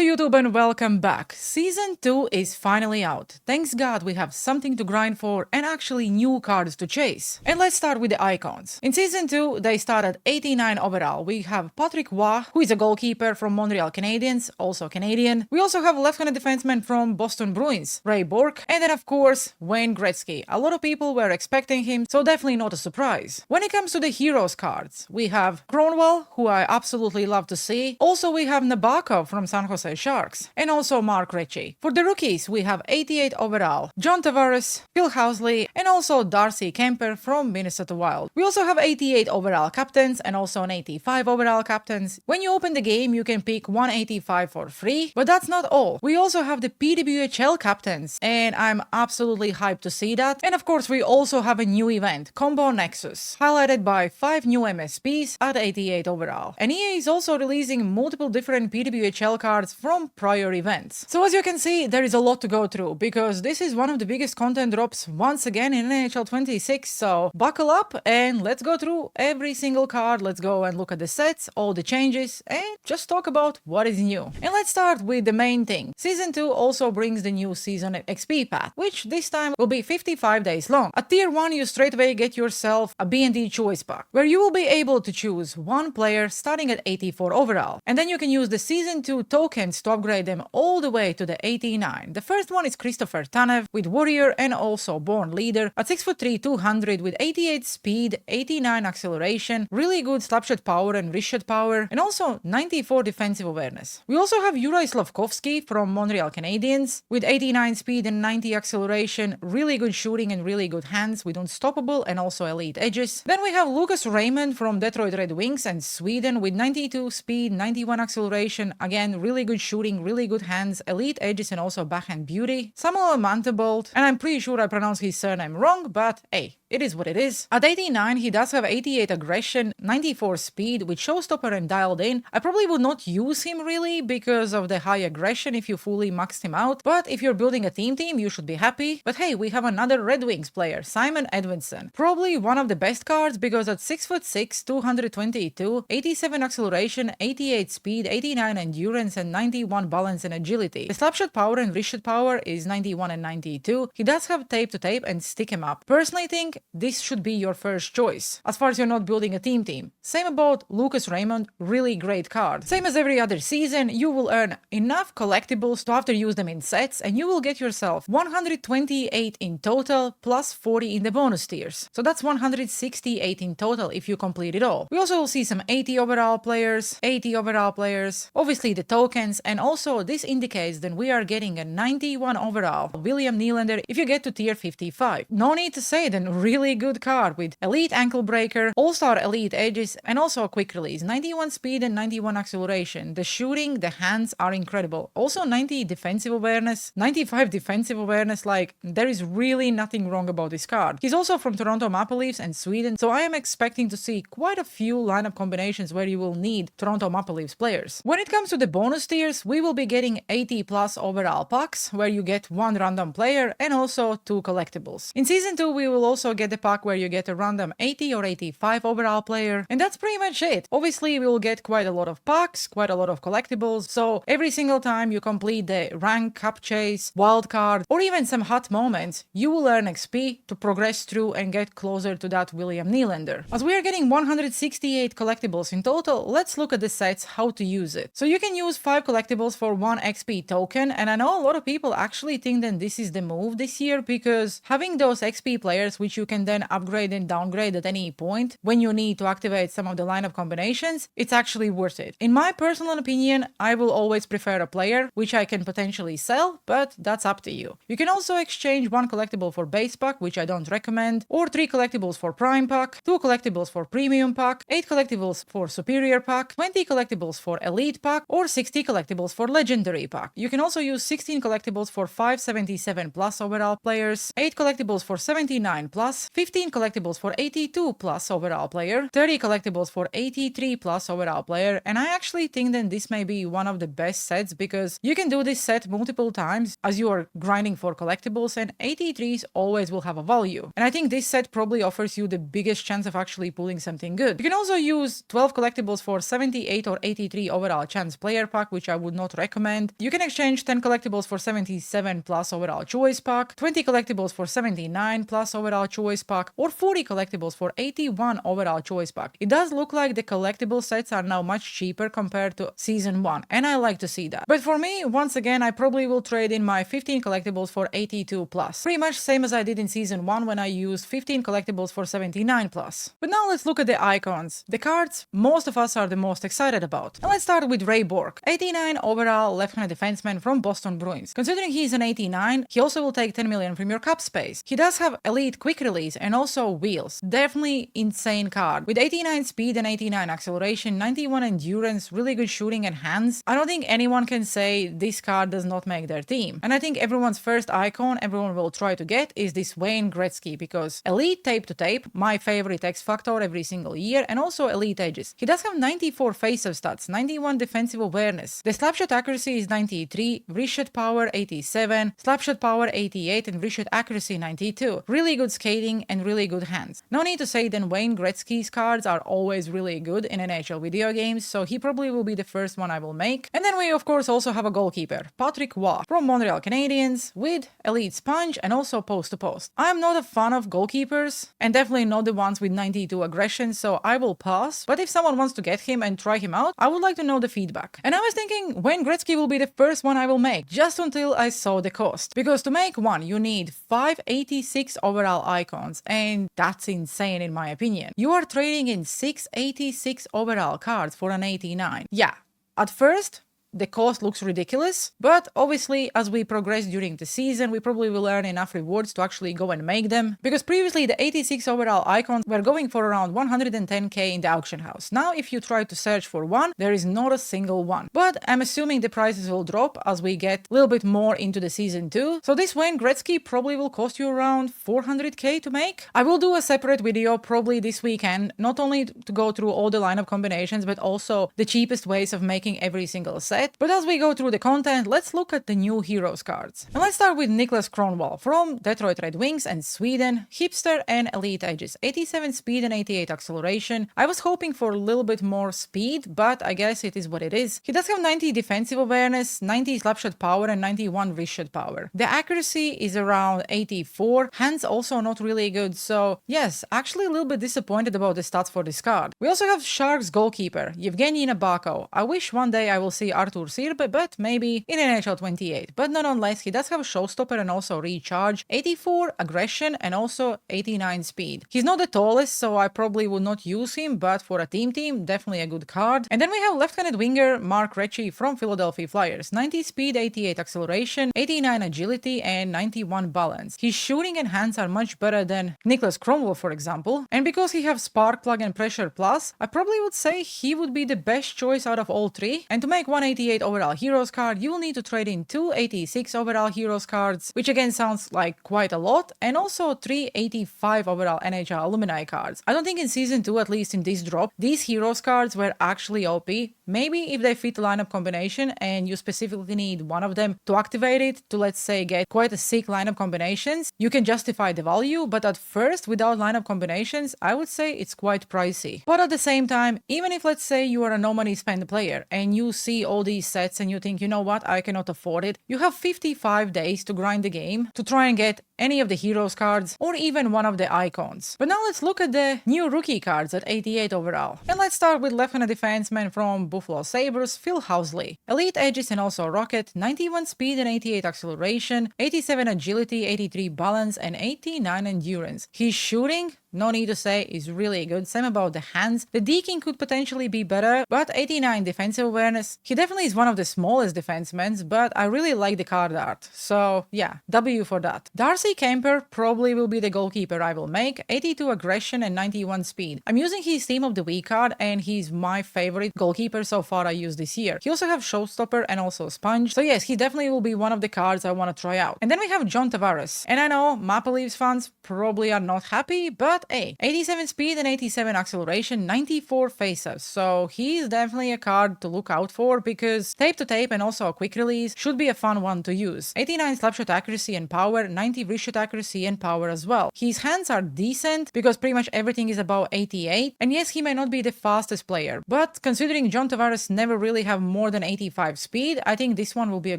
Hello YouTube and welcome back. Season 2 is finally out. Thanks God we have something to grind for and actually new cards to chase. And let's start with the icons. In Season 2 they start at 89 overall. We have Patrick Roy, who is a goalkeeper from Montreal Canadiens, also Canadian. We also have a left-handed defenseman from Boston Bruins, Ray Bourque. And then of course Wayne Gretzky. A lot of people were expecting him, so definitely not a surprise. When it comes to the heroes cards, we have Kronwall, who I absolutely love to see. Also we have Nabokov from San Jose Sharks, and also Mark Recchi. For the rookies, we have 88 overall, John Tavares, Phil Housley, and also Darcy Kemper from Minnesota Wild. We also have 88 overall captains and also an 85 overall captains. When you open the game, you can pick 185 for free, but that's not all. We also have the PWHL captains, and I'm absolutely hyped to see that. And of course, we also have a new event, Combo Nexus, highlighted by 5 new MSPs at 88 overall. And EA is also releasing multiple different PWHL cards from prior events. So as you can see, there is a lot to go through because this is one of the biggest content drops once again in NHL 26, so buckle up and let's go through every single card. Let's go and look at the sets, all the changes, and just talk about what is new. And let's start with the main thing. Season 2 also brings the new season XP path, which this time will be 55 days long. At tier 1 you straight away get yourself a B&D choice pack, where you will be able to choose one player starting at 84 overall, and then you can use the Season 2 tokens to upgrade them all the way to the 89. The first one is Christopher Tanev with Warrior and also Born Leader at 6'3", 200 with 88 speed, 89 acceleration, really good slapshot power and wrist shot power, and also 94 defensive awareness. We also have Juraj Slafkovsky from Montreal Canadiens with 89 speed and 90 acceleration, really good shooting and really good hands with unstoppable and also elite edges. Then we have Lucas Raymond from Detroit Red Wings and Sweden with 92 speed, 91 acceleration, again really good shooting, really good hands, elite edges and also backhand beauty. Samuel Manteboldt, and I'm pretty sure I pronounced his surname wrong, but hey, it is what it is. At 89, he does have 88 aggression, 94 speed with showstopper and dialed in. I probably would not use him really because of the high aggression if you fully maxed him out, but if you're building a team, you should be happy. But hey, we have another Red Wings player, Simon Edvinsson. Probably one of the best cards because at 6'6", 222, 87 acceleration, 88 speed, 89 endurance and 91 balance and agility. The slapshot power and wrist shot power is 91 and 92. He does have tape to tape and stick him up. Personally think this should be your first choice, as far as you're not building a team. Same about Lucas Raymond, really great card. Same as every other season, you will earn enough collectibles to after use them in sets, and you will get yourself 128 in total, plus 40 in the bonus tiers. So that's 168 in total if you complete it all. We also will see some 80 overall players, 80 overall players, obviously the tokens, and also this indicates that we are getting a 91 overall William Nylander if you get to tier 55. No need to say then, really good card with elite ankle breaker, all-star elite edges, and also a quick release, 91 speed and 91 acceleration. The shooting, the hands are incredible. Also 90 defensive awareness, 95 defensive awareness, like there is really nothing wrong about this card. He's also from Toronto Maple Leafs and Sweden, so I am expecting to see quite a few lineup combinations where you will need Toronto Maple Leafs players. When it comes to the bonus tiers, we will be getting 80 plus overall packs where you get one random player and also 2 collectibles. In Season 2 we will also get the pack where you get a random 80 or 85 overall player, and that's pretty much it. Obviously we will get quite a lot of packs, quite a lot of collectibles, so every single time you complete the rank, cup chase, wildcard, or even some hot moments, you will earn XP to progress through and get closer to that William Nylander. As we are getting 168 collectibles in total, let's look at the sets, how to use it. So you can use 5 collectibles for 1 XP token, and I know a lot of people actually think that this is the move this year because having those XP players which you can then upgrade and downgrade at any point when you need to activate some of the lineup combinations, it's actually worth it. In my personal opinion, I will always prefer a player which I can potentially sell, but that's up to you. You can also exchange 1 collectible for base pack, which I don't recommend, or 3 collectibles for prime pack, 2 collectibles for premium pack, 8 collectibles for superior pack, 20 collectibles for elite pack, or 60 collectibles for legendary pack. You can also use 16 collectibles for 577 plus overall players, 8 collectibles for 79 plus, plus, 15 collectibles for 82 plus overall player, 30 collectibles for 83 plus overall player, and I actually think that this may be one of the best sets because you can do this set multiple times as you are grinding for collectibles, and 83s always will have a value. And I think this set probably offers you the biggest chance of actually pulling something good. You can also use 12 collectibles for 78 or 83 overall chance player pack, which I would not recommend. You can exchange 10 collectibles for 77 plus overall choice pack, 20 collectibles for 79 plus overall choice pack, or 40 collectibles for 81 overall choice pack. It does look like the collectible sets are now much cheaper compared to season 1, and I like to see that. But for me, once again, I probably will trade in my 15 collectibles for 82 plus. Pretty much same as I did in season 1 when I used 15 collectibles for 79 plus. But now let's look at the icons. The cards most of us are the most excited about. And let's start with Ray Bourque, 89 overall left-handed defenseman from Boston Bruins. Considering he's an 89, he also will take 10 million from your cap space. He does have elite quick release and also wheels. Definitely insane card. With 89 speed and 89 acceleration, 91 endurance, really good shooting and hands, I don't think anyone can say this card does not make their team. And I think everyone's first icon everyone will try to get is this Wayne Gretzky, because elite tape to tape, my favorite X factor every single year, and also elite edges. He does have 94 face-off stats, 91 defensive awareness. The slapshot accuracy is 93, wrist shot power 87, slapshot power 88, and wrist shot accuracy 92. Really good skating and really good hands. No need to say then Wayne Gretzky's cards are always really good in NHL video games, so he probably will be the first one I will make. And then we of course also have a goalkeeper, Patrick Waugh from Montreal Canadiens, with elite sponge and also post to post. I'm not a fan of goalkeepers, and definitely not the ones with 92 aggression, so I will pass. But if someone wants to get him and try him out, I would like to know the feedback. And I was thinking Wayne Gretzky will be the first one I will make, just until I saw the cost. Because to make one, you need 586 overall icons, and that's insane in my opinion. You are trading in 686 overall cards for an 89. Yeah, at first, the cost looks ridiculous, but obviously as we progress during the season, we probably will earn enough rewards to actually go and make them. Because previously the 86 overall icons were going for around 110k in the auction house. Now if you try to search for one, there is not a single one. But I'm assuming the prices will drop as we get a little bit more into the season 2. So this Wayne Gretzky probably will cost you around 400k to make. I will do a separate video probably this weekend, not only to go through all the lineup combinations, but also the cheapest ways of making every single set. But as we go through the content, let's look at the new heroes cards. And let's start with Niklas Kronwall from Detroit Red Wings and Sweden, hipster and elite edges, 87 speed and 88 acceleration. I was hoping for a little bit more speed, but I guess it is what it is. He does have 90 defensive awareness, 90 slapshot power, and 91 wrist shot power. The accuracy is around 84, hands also not really good, so yes, actually a little bit disappointed about the stats for this card. We also have Sharks goalkeeper, Yevgeny Nabokov. I wish one day I will see Artur Sirbe, but maybe in NHL 28. But nonetheless, he does have a showstopper and also recharge, 84 aggression, and also 89 speed. He's not the tallest, so I probably would not use him, but for a team, definitely a good card. And then we have left-handed winger Mark Recchi from Philadelphia Flyers, 90 speed, 88 acceleration, 89 agility, and 91 balance. His shooting and hands are much better than Niklas Kronwall, for example. And because he has spark plug and pressure plus, I probably would say he would be the best choice out of all three. And to make 188 overall heroes card, you will need to trade in 286 overall heroes cards, which again sounds like quite a lot, and also 385 overall NHL alumni cards. I don't think in season 2, at least in this drop, these heroes cards were actually OP. Maybe if they fit the lineup combination and you specifically need one of them to activate it to, let's say, get quite a sick lineup combinations, you can justify the value, but at first, without lineup combinations, I would say it's quite pricey. But at the same time, even if, let's say, you are a no money spend player and you see all these sets and you think, you know what, I cannot afford it, you have 55 days to grind the game to try and get any of the heroes cards or even one of the icons. But now let's look at the new rookie cards at 88 overall. And let's start with left-handed defenseman from Buffalo Sabres, Phil Housley. Elite edges and also rocket, 91 speed and 88 acceleration, 87 agility, 83 balance, and 89 endurance. His shooting, no need to say, is really good. Same about the hands. The deking could potentially be better, but 89 defensive awareness. He definitely is one of the smallest defensemen, but I really like the card art. So yeah, W for that. Darcy Kemper probably will be the goalkeeper I will make. 82 aggression and 91 speed. I'm using his Team of the Week card, and he's my favorite goalkeeper so far I used this year. He also has Showstopper and also Sponge. So yes, he definitely will be one of the cards I want to try out. And then we have John Tavares. And I know Maple Leafs fans probably are not happy, but hey, 87 speed and 87 acceleration, 94 faceoffs. So he's definitely a card to look out for because tape to tape and also a quick release should be a fun one to use. 89 slapshot accuracy and power, 90 wrist shot accuracy and power as well. His hands are decent because pretty much everything is about 88. And yes, he may not be the fastest player, but considering John Tavares never really have more than 85 speed, I think this one will be a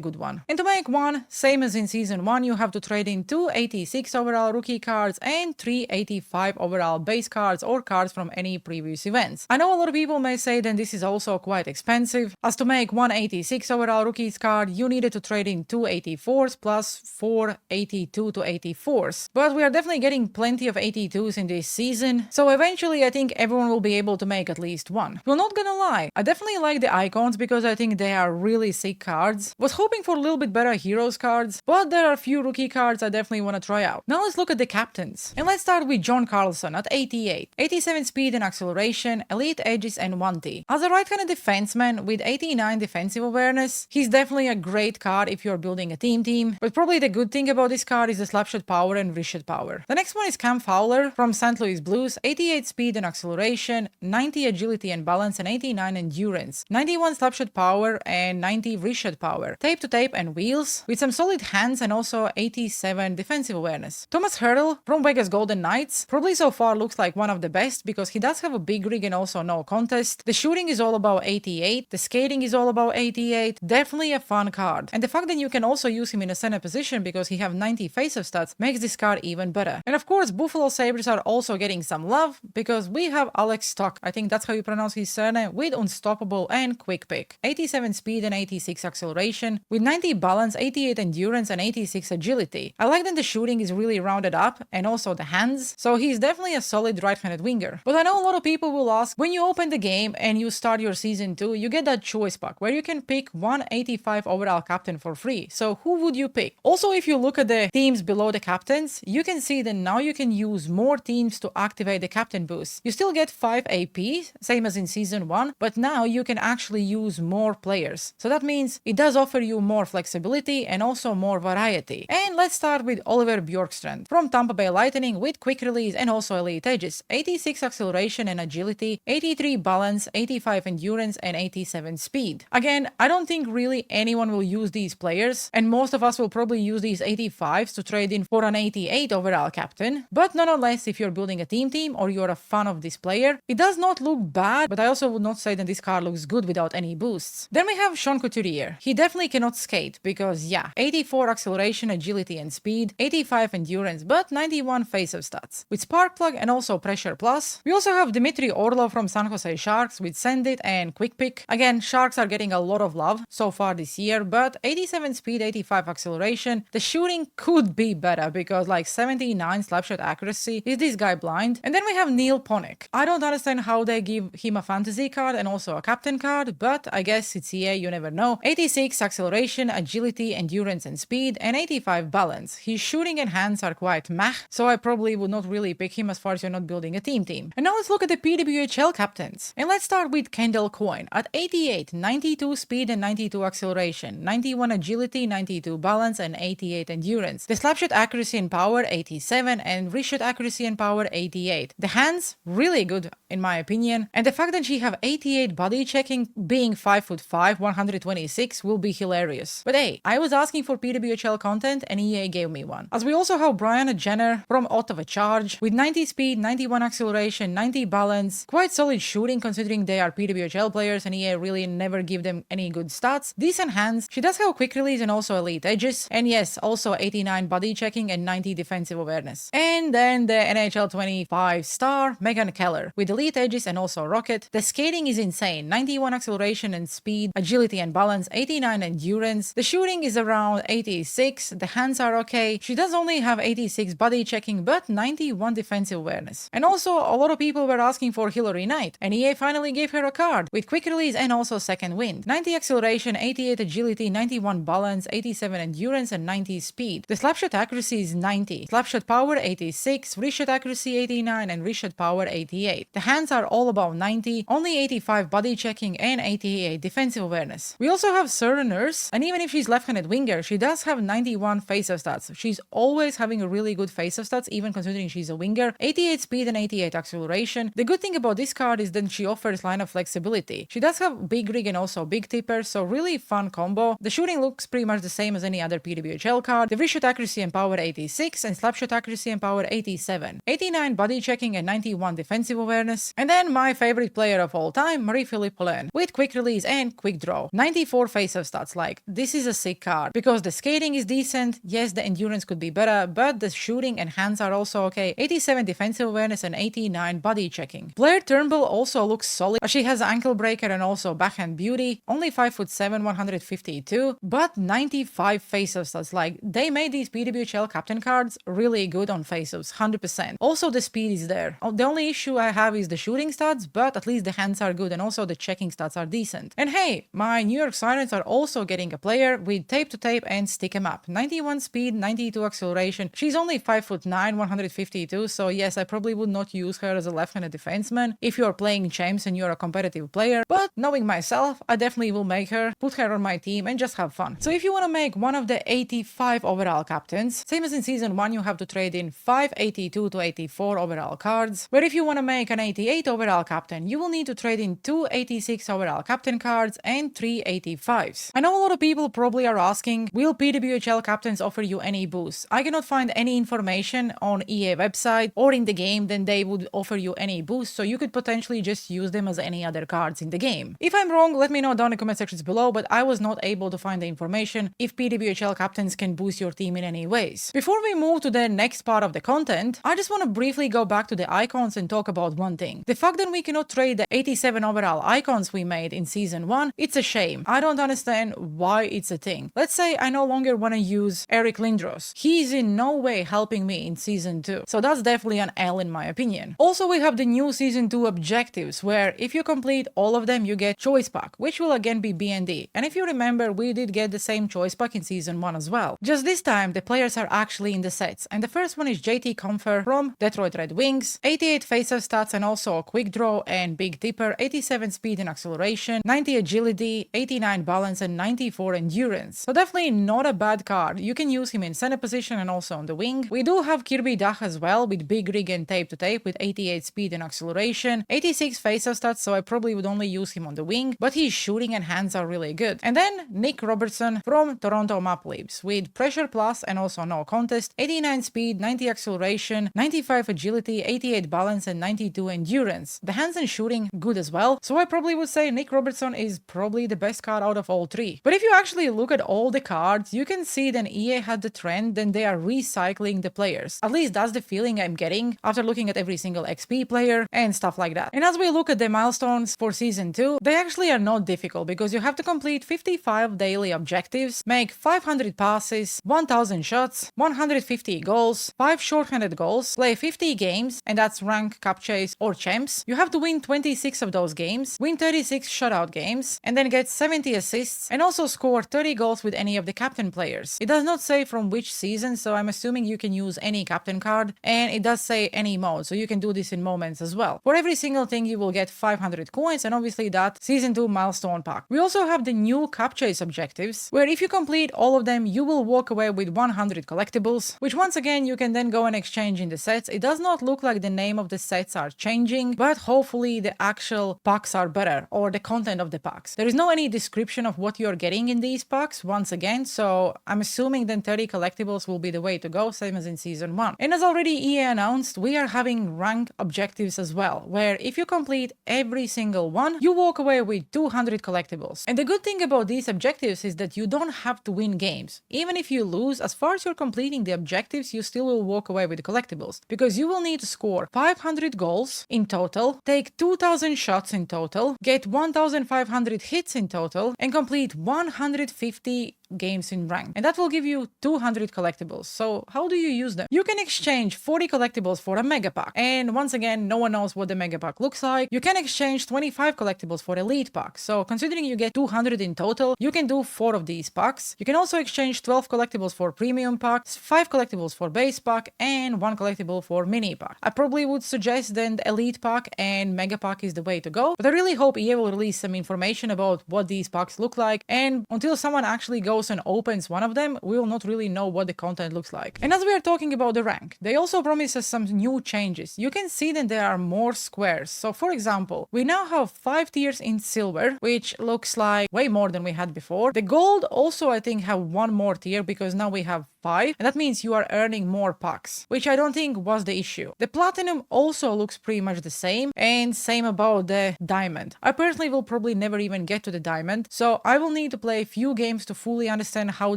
good one. And to make one, same as in season 1, you have to trade in 2 86 overall rookie cards and 3 85 overall base cards or cards from any previous events. I know a lot of people may say that this is also quite expensive, as to make 1 86 overall rookies card, you needed to trade in 2 84s plus 4 82 to 84s. But we are definitely getting plenty of 82s in this season, so eventually I think everyone will be able to make at least one. Well, not gonna lie, I definitely like the icons because I think they are really sick cards. Was hoping for a little bit better heroes cards, but there are a few rookie cards I definitely want to try out. Now let's look at the captains. And let's start with John Carlson at 88. 87 speed and acceleration, elite edges and 1T. As a right-handed defenseman with 89 defensive awareness, he's definitely a great card if you're building a team, but probably the good thing about this card is the slapshot power and wrist shot power. The next one is Cam Fowler from St. Louis Blues, 88 speed and acceleration, 90 agility and balance and 89 endurance, 91 slapshot power and 90 wrist shot power, tape to tape and wheels, with some solid hands and also 87 defensive awareness. Thomas Hertl from Vegas Golden Knights probably so far looks like one of the best because he does have a big rig and also no contest. The shooting is all about 88, the skating is all about 88, definitely a fun card. And the fact that you can also use him in a center position because he have 90 face-off stats makes this card even better. And of course, Buffalo Sabres are also getting some love because we have Alex Stock, I think that's how you pronounce his surname, with Unstoppable and Quick Pick. 87 speed and 86 acceleration, with 90 balance, 88 endurance and 86 agility. I like that the shooting is really rounded up and also the hands, so he's definitely a solid right-handed winger. But I know a lot of people will ask, when you open the game and you start your season 2, you get that choice pack where you can pick 185 overall captain for free. So who would you pick? Also, if you look at the teams below the captains, you can see that now you can use more teams to activate the captain boost. You still get 5 AP, same as in season 1, but now you can actually use more players. So that means it does offer you more flexibility and also more variety. And let's start with Oliver Bjorkstrand from Tampa Bay Lightning with quick release and also elite edges, 86 acceleration and agility, 83 balance, 85 endurance and 87 speed. Again, I don't think really anyone will use these players, and most of us will probably use these 85s to trade in for an 88 overall captain, but nonetheless, if you're building a team or you're a fan of this player, it does not look bad, but I also would not say that this card looks good without any boosts. Then we have Sean Couturier. He definitely cannot skate because yeah, 84 acceleration, agility and speed, 85 endurance, but 91 face-off stats. With Spark Plug and also Pressure Plus. We also have Dmitry Orlov from San Jose Sharks with Send It and Quick Pick. Again, Sharks are getting a lot of love so far this year, but 87 speed, 85 acceleration. The shooting could be better because like 79 slapshot accuracy. Is this guy blind? And then we have Neil Ponick. I don't understand how they give him a fantasy card and also a captain card, but I guess it's EA, you never know. 86 acceleration, agility, endurance and speed, and 85 balance. His shooting and hands are quite meh, so I probably would not really pick him as far as you're not building a team. And now let's look at the PWHL captains. And let's start with Kendall Coyne at 88, 92 speed and 92 acceleration, 91 agility, 92 balance and 88 endurance. The slapshot accuracy and power 87 and wrist shot accuracy and power 88. The hands really good in my opinion, and the fact that she have 88 body checking being 5'5", 126 will be hilarious. But hey, I was asking for PWHL content and EA gave me one. As we also have Brianna Jenner from Ottawa Charge with 90 speed, 91 acceleration, 90 balance, quite solid shooting considering they are PWHL players and EA really never give them any good stats. Decent hands, she does have quick release and also elite edges, and yes, also 89 body checking and 90 defensive awareness. And then the NHL 25 star Megan Keller with elite edges and also rocket. The skating is insane, 91 acceleration and speed, agility and balance, 89 endurance. The shooting is around 86, the hands are okay. She does only have 86 body checking but 91 defensive awareness. And also, a lot of people were asking for Hillary Knight, and EA finally gave her a card with quick release and also second wind. 90 acceleration, 88 agility, 91 balance, 87 endurance, and 90 speed. The slapshot accuracy is 90, slapshot power 86, wrist shot accuracy 89, and wrist shot power 88. The hands are all about 90, only 85 body checking, and 88 defensive awareness. We also have Sarah Nurse, and even if she's left-handed winger, she does have 91 face-off stats. She's always having a really good face-off stats, even considering she's a winger. 88 speed and 88 acceleration. The good thing about this card is that she offers line of flexibility. She does have big rig and also big tipper, so really fun combo. The shooting looks pretty much the same as any other PWHL card. The wrist shot accuracy and power 86, and slap shot accuracy and power 87. 89 body checking and 91 defensive awareness. And then my favorite player of all time, Marie-Philippe Poulin, with quick release and quick draw. 94 face-off stats. Like, this is a sick card because the skating is decent. Yes, the endurance could be better, but the shooting and hands are also okay. 87 defensive awareness and 89 body checking. Blair Turnbull also looks solid. She has ankle breaker and also backhand beauty. Only 5'7", 152, but 95 face-off stats. Like, they made these PWHL captain cards really good on face-offs, 100%. Also, the speed is there. The only issue I have is the shooting stats, but at least the hands are good and also the checking stats are decent. And hey, my New York Sirens are also getting a player with tape to tape and stick 'em up. 91 speed, 92 acceleration. She's only 5'9", 152, so yes, I probably would not use her as a left-handed defenseman if you're playing champs and you're a competitive player, but knowing myself, I definitely will make her, put her on my team and just have fun. So if you want to make one of the 85 overall captains, same as in season 1, you have to trade in 5 82 to 84 overall cards, where if you want to make an 88 overall captain, you will need to trade in 2 86 overall captain cards and 3 85s. I know a lot of people probably are asking, will PWHL captains offer you any boosts? I cannot find any information on EA website or in the game then they would offer you any boosts, so you could potentially just use them as any other cards in the game. If I'm wrong, let me know down in the comment sections below, but I was not able to find the information if PWHL captains can boost your team in any ways. Before we move to the next part of the content, I just want to briefly go back to the icons and talk about one thing. The fact that we cannot trade the 87 overall icons we made in season 1, it's a shame. I don't understand why it's a thing. Let's say I no longer want to use Eric Lindros. He's in no way helping me in season 2. So that's definitely an L in my opinion. Also, we have the new season 2 objectives where if you complete all of them, you get choice pack, which will again be B&D. And if you remember, we did get the same choice pack in season 1 as well. Just this time, the players are actually in the sets. And the first one is JT Comfer from Detroit Red Wings, 88 face-off stats and also a quick draw and big tipper, 87 speed and acceleration, 90 agility, 89 balance and 94 endurance. So definitely not a bad card. You can use him in center position and also on the wing. We do have Kirby Dach as well with big rig and tape to tape with 88 speed and acceleration, 86 face-off stats, so I probably would only use him on the wing, but his shooting and hands are really good. And then Nick Robertson from Toronto Maple Leafs with pressure plus and also no contest, 89 speed, 90 acceleration, 95 agility, 88 balance and 92 endurance. The hands and shooting good as well, so I probably would say Nick Robertson is probably the best card out of all three. But if you actually look at all the cards, you can see that EA had the trend then they are recycling the players. At least that's the feeling I'm getting after looking at every single XP player and stuff like that. And as we look at the milestones for season 2, they actually are not difficult because you have to complete 55 daily objectives, make 500 passes, 1000 shots, 150 goals, 5 shorthanded goals, play 50 games, and that's rank, cup chase, or champs. You have to win 26 of those games, win 36 shutout games, and then get 70 assists, and also score 30 goals with any of the captain players. It does not say from which season, so I'm assuming you can use any captain card, and it does say any mode, so you can do this in moments as well. For every single thing you will get 500 coins, and obviously that season 2 milestone pack. We also have the new cup chase objectives, where if you complete all of them, you will walk away with 100 collectibles, which once again you can then go and exchange in the sets. It does not look like the name of the sets are changing, but hopefully the actual packs are better, or the content of the packs. There is no any description of what you're getting in these packs once again, so I'm assuming then 30 collectibles will be the way to go, same as in season 1. And as already EA announced, we are having rank objectives as well, where if you complete every single one, you walk away with 200 collectibles. And the good thing about these objectives is that you don't have to win games. Even if you lose, as far as you're completing the objectives, you still will walk away with collectibles, because you will need to score 500 goals in total, take 2000 shots in total, get 1500 hits in total, and complete 150 games in rank, and that will give you 200 collectibles. So how do you use them? You can exchange 40 collectibles for a mega pack. And once again, no one knows what the mega pack looks like. You can exchange 25 collectibles for elite pack. So considering you get 200 in total, you can do 4 of these packs. You can also exchange 12 collectibles for premium packs, 5 collectibles for base pack, and 1 collectible for mini pack. I probably would suggest then the elite pack and mega pack is the way to go, but I really hope EA will release some information about what these packs look like, and until someone actually goes and opens one of them, we will not really know what the content looks like. And as we are talking about the rank, they also promise us some new changes. You can see that there are more squares. So for example, we now have 5 tiers in silver, which looks like way more than we had before. The gold also I think have 1 more tier because now we have 5, and that means you are earning more packs, which I don't think was the issue. The platinum also looks pretty much the same, and same about the diamond. I personally will probably never even get to the diamond, so I will need to play a few games to fully understand how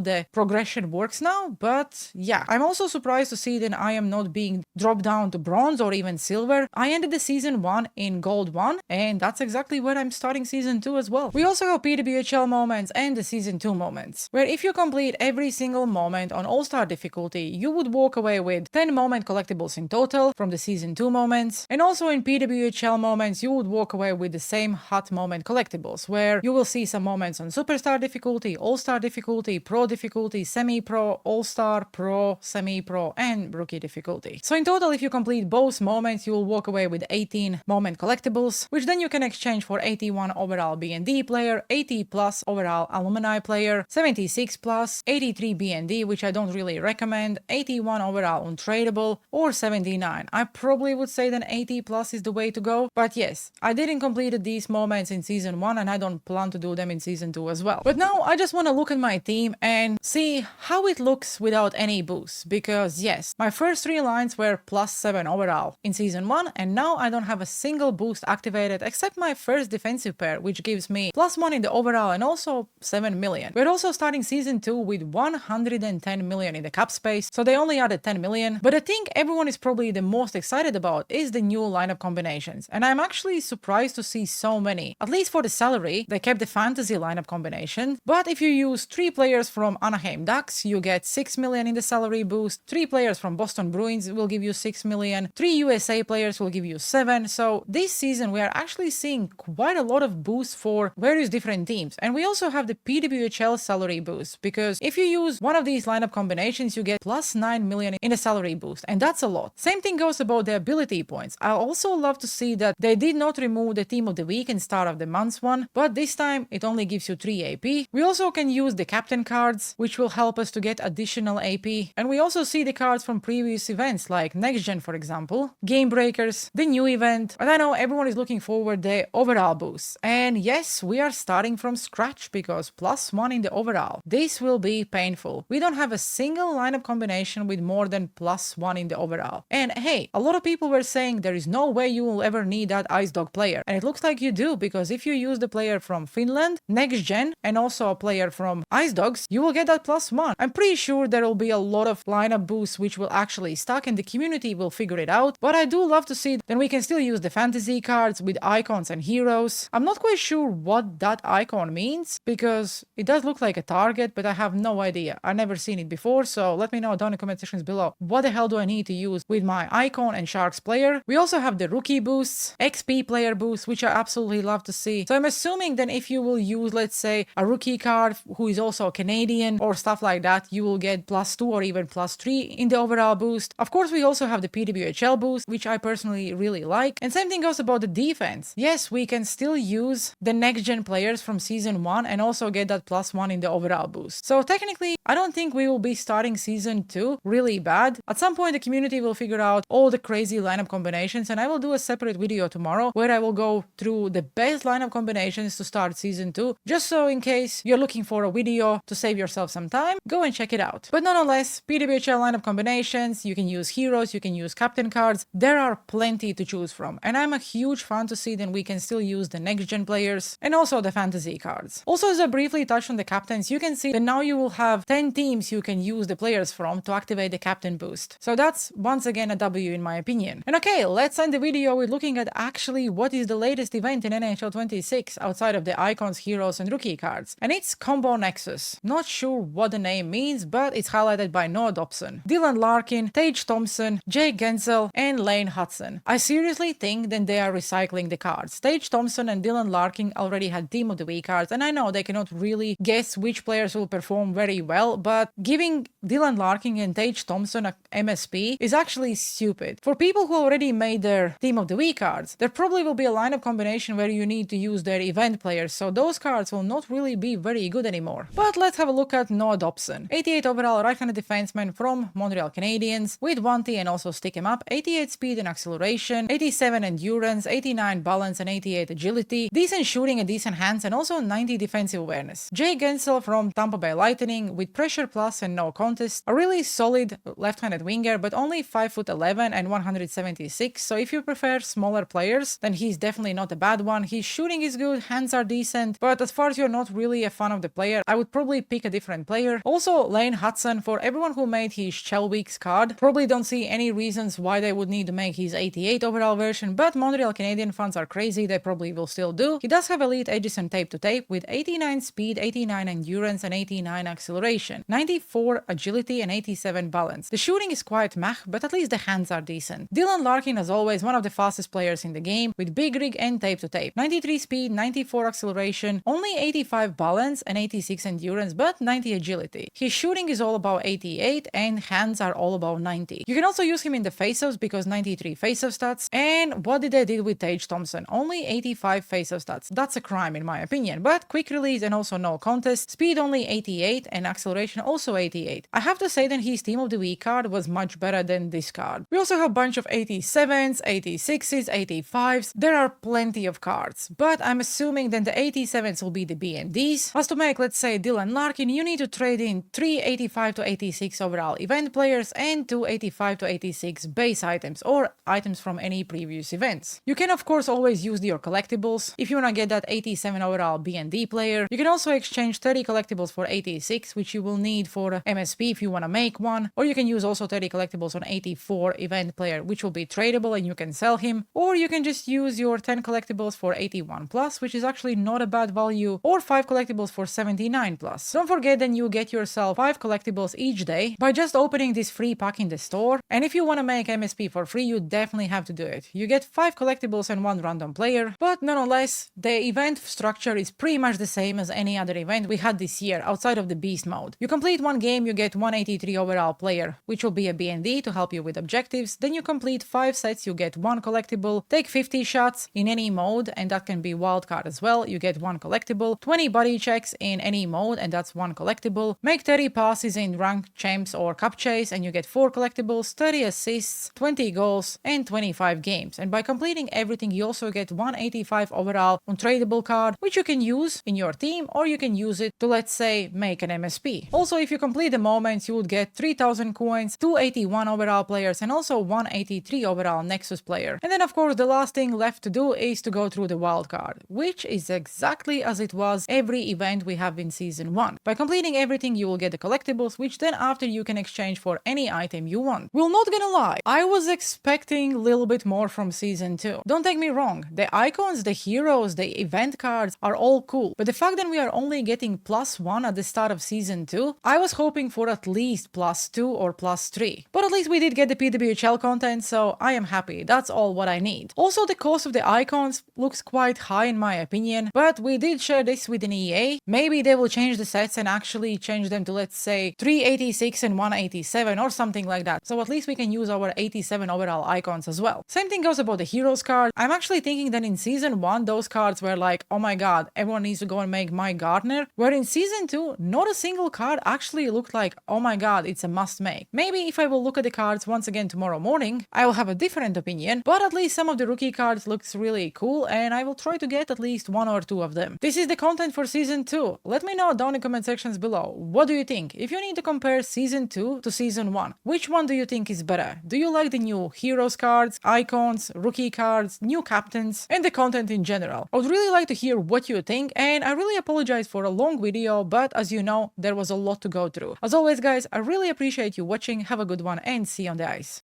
the progression works now, but yeah. I'm also surprised to see that I am not being dropped down to bronze or even silver. I ended the season 1 in gold 1, and that's exactly where I'm starting season 2 as well. We also have PWHL moments and the season 2 moments, where if you complete every single moment on All-Star difficulty, you would walk away with 10 moment collectibles in total from the season 2 moments, and also in PWHL moments you would walk away with the same hot moment collectibles, where you will see some moments on Superstar difficulty, All-Star difficulty, Pro difficulty, Semi-Pro, All-Star, Pro, Semi-Pro, and Rookie difficulty. So in total, if you complete both moments, you will walk away with 18 moment collectibles, which then you can exchange for 81 overall B&D player, 80 plus overall alumni player, 76 plus, 83 B&D, which I don't really recommend, 81 overall untradeable, or 79. I probably would say that 80 plus is the way to go, but yes, I didn't complete these moments in season 1 and I don't plan to do them in season 2 as well. But now I just want to look at my team and see how it looks without any boosts, because yes, my first 3 lines were plus 7 overall in season 1, and now I don't have a single boost activated except my first defensive pair, which gives me plus 1 in the overall and also 7 million. We're also starting season 2 with 110 million in the cap space, so they only added 10 million. But I think everyone is probably the most excited about is the new lineup combinations, and I'm actually surprised to see so many. At least for the salary, they kept the fantasy lineup combination, but if you use 3 players from Anaheim Ducks, you get 6 million in the salary boost, 3 players from Boston Bruins will give you 6 million, 3 USA players will give you 7, so this season we are actually seeing quite a lot of boosts for various different teams. And we also have the PWHL salary boost, because if you use one of these lineup combinations, you get plus 9 million in the salary boost, and that's a lot. Same thing goes about the ability points. I also love to see that they did not remove the team of the week and start of the month one, but this time it only gives you 3 AP. We also can use the captain cards, which will help us to get additional AP, and we also see the cards from previous events like Next Gen, for example, Game Breakers, the new event, but I know everyone is looking forward to the overall boost. And yes, we are starting from scratch because plus 1 in the overall. This will be painful. We don't have a single lineup combination with more than plus 1 in the overall. And hey, a lot of people were saying there is no way you will ever need that Ice Dog player. And it looks like you do, because if you use the player from Finland, Next Gen, and also a player from Ice Dogs, you will get that plus 1. I'm pretty sure there will be a lot of lineup boosts which will actually stack and the community will figure it out. But I do love to see that we can still use the fantasy cards with icons and heroes. I'm not quite sure what that icon means, because it does look like a target, but I have no idea. I've never seen it before, so let me know down in the comment sections below what the hell do I need to use with my icon and Sharks player. We also have the rookie boosts, XP player boosts, which I absolutely love to see. So I'm assuming then if you will use, let's say, a rookie card who is also a Canadian or stuff like that, you will get plus 2 or even plus 3 in the overall boost. Of course, we also have the PWHL boost, which I personally really like. And same thing goes about the defense. Yes, we can still use the next gen players from season 1 and also get that plus 1 in the overall boost. So technically, I don't think we will be starting season 2 really bad. At some point, the community will figure out all the crazy lineup combinations, and I will do a separate video tomorrow where I will go through the best lineup combinations to start season 2, just so in case you're looking for a video to save yourself some time, go and check it out. But nonetheless, PWHL lineup combinations, you can use heroes, you can use captain cards, there are plenty to choose from, and I'm a huge fan to see that we can still use the next gen players and also the fantasy cards. Also, as I briefly touched on the captains, you can see that now you will have 10 teams you can use the players from to activate the captain boost. So that's once again a W in my opinion. And okay, let's end the video with looking at actually what is the latest event in NHL 26 outside of the icons, heroes and rookie cards. And it's Combo Nexus. Not sure what the name means, but it's highlighted by Noah Dobson, Dylan Larkin, Tage Thompson, Thompson, Jake Gensel, and Lane Hudson. I seriously think that they are recycling the cards. Tage Thompson and Dylan Larkin already had Team of the Week cards, and I know they cannot really guess which players will perform very well, but giving Dylan Larkin and Tage Thompson a MSP is actually stupid. For people who already made their Team of the Week cards, there probably will be a lineup combination where you need to use their event players, so those cards will not really be very good anymore. But let's have a look at Noah Dobson. 88 overall right-handed defenseman from Montreal Canadiens with 1T and also stick him up, 88 speed and acceleration, 87 endurance, 89 balance and 88 agility, decent shooting and decent hands, and also 90 defensive awareness. Jake Gensel from Tampa Bay Lightning with pressure plus and no contest, a really solid left-handed winger, but only 5'11" and 176, so if you prefer smaller players, then he's definitely not a bad one. His shooting is good, hands are decent, but as far as you're not really a fan of the player, I would probably pick a different player. Also, Lane Hudson, for everyone who made his Shell Weeks card, probably don't see any reasons why they would need to make his 88 overall version, but Montreal Canadian fans are crazy, they probably will still do. He does have elite edges and tape to tape with 89 speed, 89 endurance, and 89 acceleration, 94 agility, and 87 balance. The shooting is quite meh, but at least the hands are decent. Dylan Larkin, as always, one of the fastest players in the game with big rig and tape to tape, 93 speed, 94 acceleration, only 85 balance and 86 endurance, but 90 agility. His shooting is all about 88 and hands are all about 90. You can also use him in the faceoffs because 93 faceoff stats. And what did they do with Tage Thompson? Only 85 faceoff stats. That's a crime in my opinion, but quick release and also no contest, speed only 88 and acceleration also 88. I have to say that his Team of the Week card was much better than this card. We also have a bunch of 87s, 86s, 85s. There are plenty of cards, but I'm assuming that the 87s will be the BNDs. As to make, let's say, Dylan Larkin, you need to trade in 3 85 to 86 overall event players and 2 85 to 86 base items or items from any previous events. You can of course always use your collectibles. If you want to get that 87 overall BND player, you can also exchange 30 collectibles for 86, which you will need for MSP if you want to make one, or you can use also 30 collectibles on 84 event player, which will be tradable and you can sell him, or you can just use your 10 collectibles for 81 plus, which is actually not a bad value, or 5 collectibles for 79 plus. Don't forget that you get yourself 5 collectibles each day by just opening this free pack in the store, and if you want to make MSP for free, you definitely have to do it. You get 5 collectibles and 1 random player, but nonetheless, the event structure is pretty much the same as any other event we had this year outside of the beast mode. You complete one game, you get 183 overall player, which will be a BND to help you with objectives. Then you complete 5 sets, you get 1 collectible, take 50 shots in any mode, and that can be wildcard as well, you get 1 collectible, 20 body checks in any mode, and that's 1 collectible, make 30 passes in ranked champs or cup chase, and you get 4 collectibles, 30 assists, 20 goals, and 25 games. And by completing everything, you also get 185 overall untradeable card, which you can use in your team, or you can use it to, let's say, make an MSP. Also, if you complete the moments, you would get 3000 coins, 281 overall players, and also 183 overall Nexus player. And then of course the last thing left to do is to go through the wildcard, which is exactly as it was every event we have in season 1. By completing everything, you will get the collectibles, which then after you can exchange for any item you want. Well, not gonna lie, I was expecting a little bit more from season 2. Don't take me wrong, the icons, the heroes, the event cards are all cool, but the fact that we are only getting +1 at the start of season 2, I was hoping for at least +2 or +3. But at least we did get the PWHL content, so I am happy. That's all what I need. Also, the cost of the icons looks quite high in my opinion, but we did share this with an EA. Maybe they will change the sets and actually change them to, let's say, 386 and 187 or something like that. So at least we can use our 87 overall icons as well. Same thing goes about the heroes card. I'm actually thinking that in season 1, those cards were like, oh my god, everyone needs to go and make my Gardner, where in season 2, not a single card actually looked like, oh my god, it's a must make. Maybe if I will look at the cards once again tomorrow morning, I will have a different opinion, but at least some of the rookie cards looks really cool and I will try to get at least 1 or 2 of them. This is the content for season 2. Let me know down in the comment sections below. What do you think? If you need to compare season 2 to season 1, which one do you think is better? Do you like the new heroes cards, icons, rookie cards, new captains, and the content in general? I would really like to hear what you think, and I really apologize for a long video, but as you know, there was a lot to go through. As always guys, I really appreciate you watching, have a good one, and see you on the ice.